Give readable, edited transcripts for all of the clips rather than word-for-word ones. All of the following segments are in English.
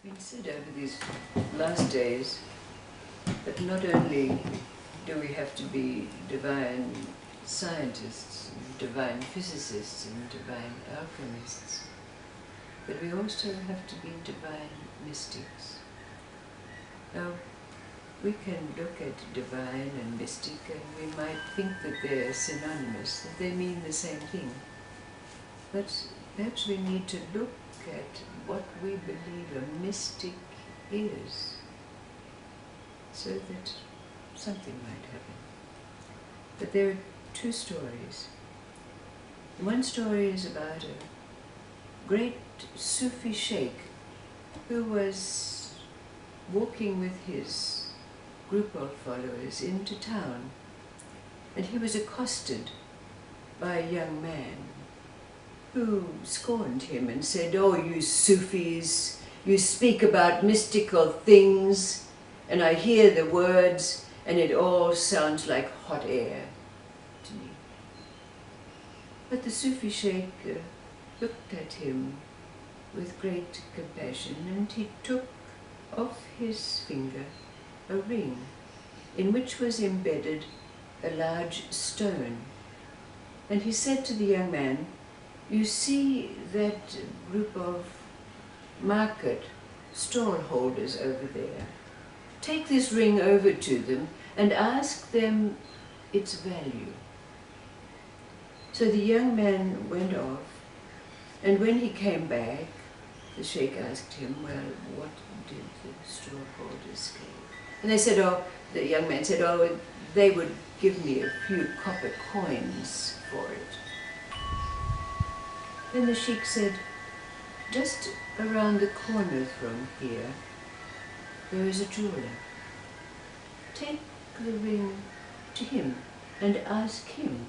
been said over these last days that not only do we have to be divine scientists, and divine physicists and divine alchemists, but we also have to be divine mystics. Now, we can look at divine and mystic and we might think that they're synonymous, that they mean the same thing. But perhaps we need to look at what we believe a mystic is, so that something might happen. But there are two stories. One story is about a great Sufi sheikh who was walking with his group of followers into town, and he was accosted by a young man who scorned him and said, "Oh, you Sufis, you speak about mystical things, and I hear the words, and it all sounds like hot air to me." But the Sufi sheikh looked at him with great compassion, and he took off his finger a ring in which was embedded a large stone. And he said to the young man, "You see that group of market stall holders over there? Take this ring over to them and ask them its value." So the young man went off, and when he came back, the sheikh asked him, "Well, what did the stall holders give?" And they said, the young man said, "Oh, they would give me a few copper coins for it." Then the sheikh said, "Just around the corner from here, there is a jeweler. Take the ring to him and ask him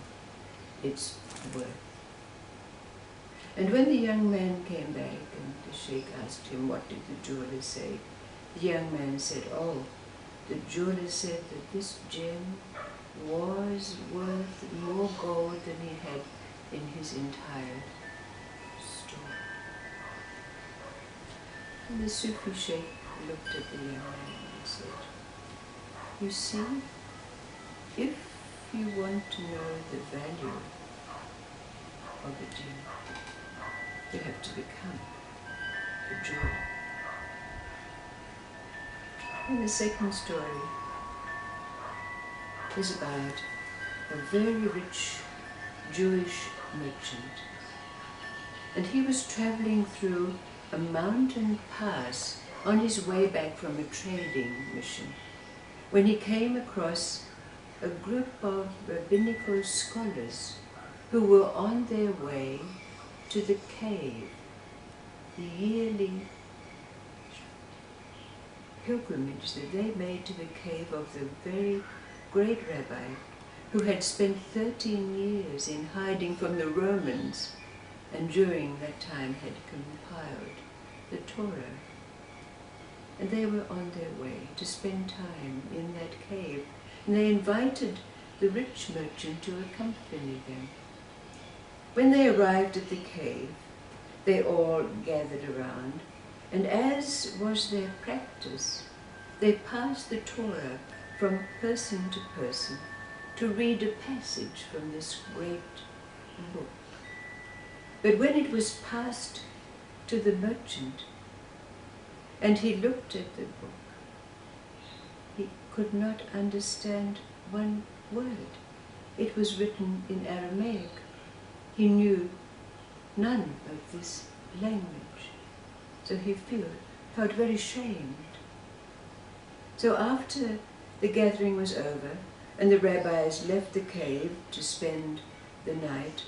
its worth." And when the young man came back and the sheikh asked him, "What did the jeweler say?" the young man said, "Oh, the jeweler said that this gem was worth more gold than he had in his entire store." And the Sufi sheikh looked at the young man and said, "You see, if you want to know the value of a gem, you have to become a jeweler." And the second story is about a very rich Jewish merchant. And he was traveling through a mountain pass on his way back from a trading mission, when he came across a group of rabbinical scholars who were on their way to the cave, the yearly pilgrimage that they made to the cave of the very great rabbi who had spent 13 years in hiding from the Romans, and during that time had compiled the Torah. And they were on their way to spend time in that cave, and they invited the rich merchant to accompany them. When they arrived at the cave, they all gathered around, and as was their practice, they passed the Torah from person to person to read a passage from this great book. But when it was passed to the merchant, and he looked at the book, he could not understand one word. It was written in Aramaic. He knew none of this language, so he felt very shamed. So after the gathering was over and the rabbis left the cave to spend the night,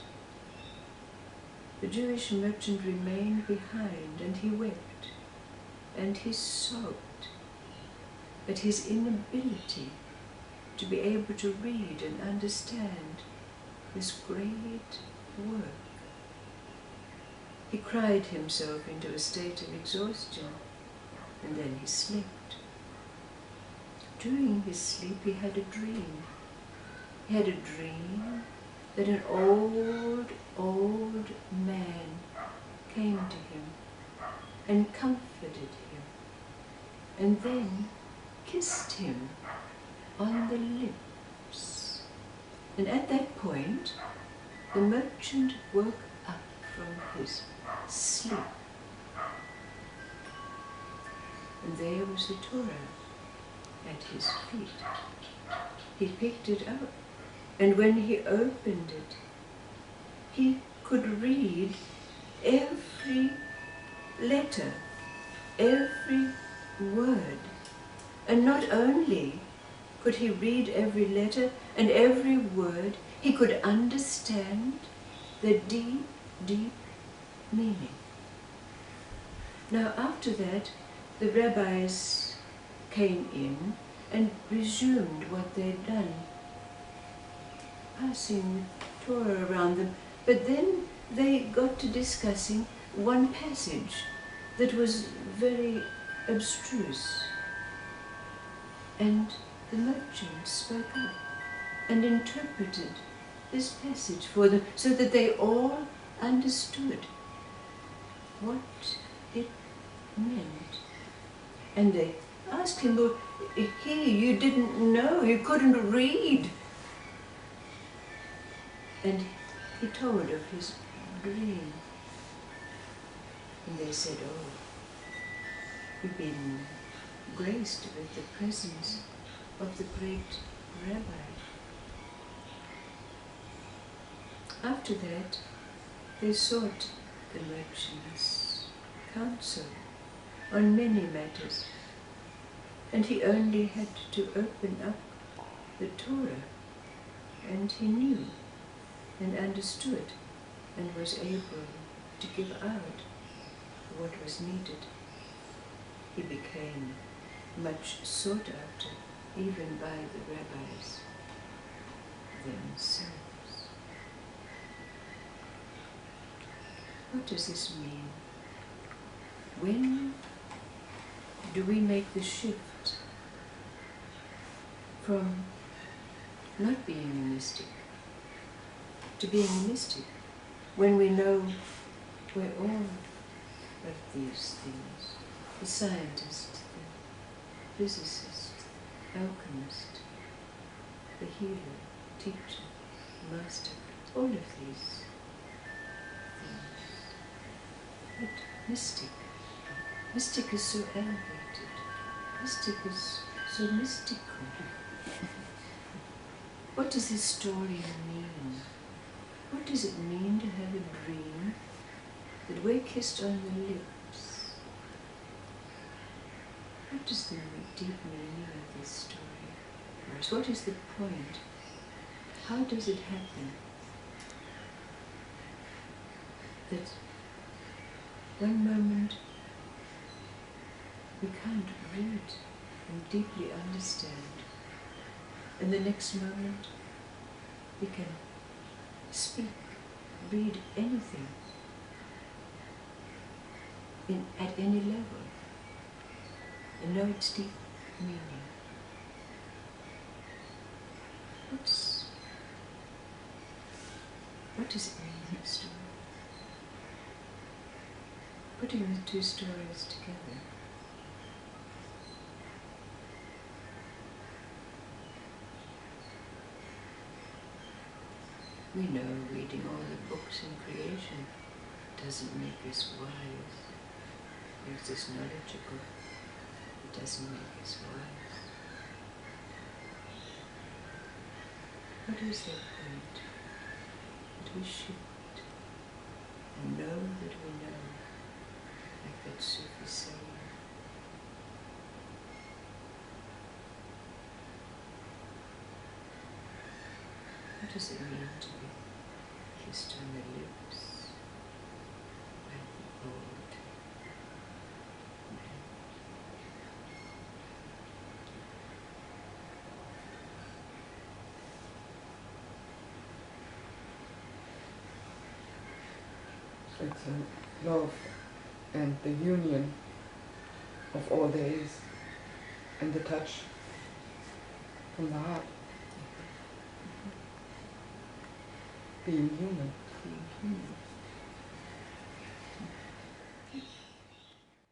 the Jewish merchant remained behind, and he wept and he sobbed at his inability to be able to read and understand this great work. He cried himself into a state of exhaustion, and then he slept. During his sleep he had a dream. He had a dream that an old man came to him and comforted him and then kissed him on the lips. And at that point, the merchant woke up from his sleep. And there was the Torah at his feet. He picked it up, and when he opened it, he could read every letter, every word. And not only could he read every letter and every word, he could understand the deep, deep meaning. Now after that, the rabbis came in and resumed what they'd done, passing the Torah around them. But then they got to discussing one passage that was very abstruse. And the merchant spoke up and interpreted this passage for them so that they all understood what it meant. And they asked him, well, here you didn't know, you couldn't read. And he told of his dream. And they said, oh, you've been graced with the presence of the great rabbi. After that, they sought the merchant's counsel on many matters, and he only had to open up the Torah, and he knew and understood and was able to give out what was needed. He became much sought after even by the rabbis themselves. What does this mean? When do we make the shift from not being a mystic to being a mystic, when we know we're all of these things? The scientist, the physicist, alchemist, the healer, teacher, master, all of these things. But mystic is so elevated. Mystic is so mystical. What does this story mean? What does it mean to have a dream that we're kissed on the lips? What is the deep meaning of this story for us? What is the point? How does it happen that one moment we can't read and deeply understand, and the next moment we can speak, read anything at any level and know its deep meaning? What does it mean, this story? Putting the two stories together. We know reading all the books in creation doesn't make us wise. It makes us knowledgeable. It doesn't make us wise. What is that point? That we shift and know that we know, like that Sufi saying. What does it mean to be kissed on the lips by the old man? It's a love and the union of all days and the touch from the heart. Being human. Being human.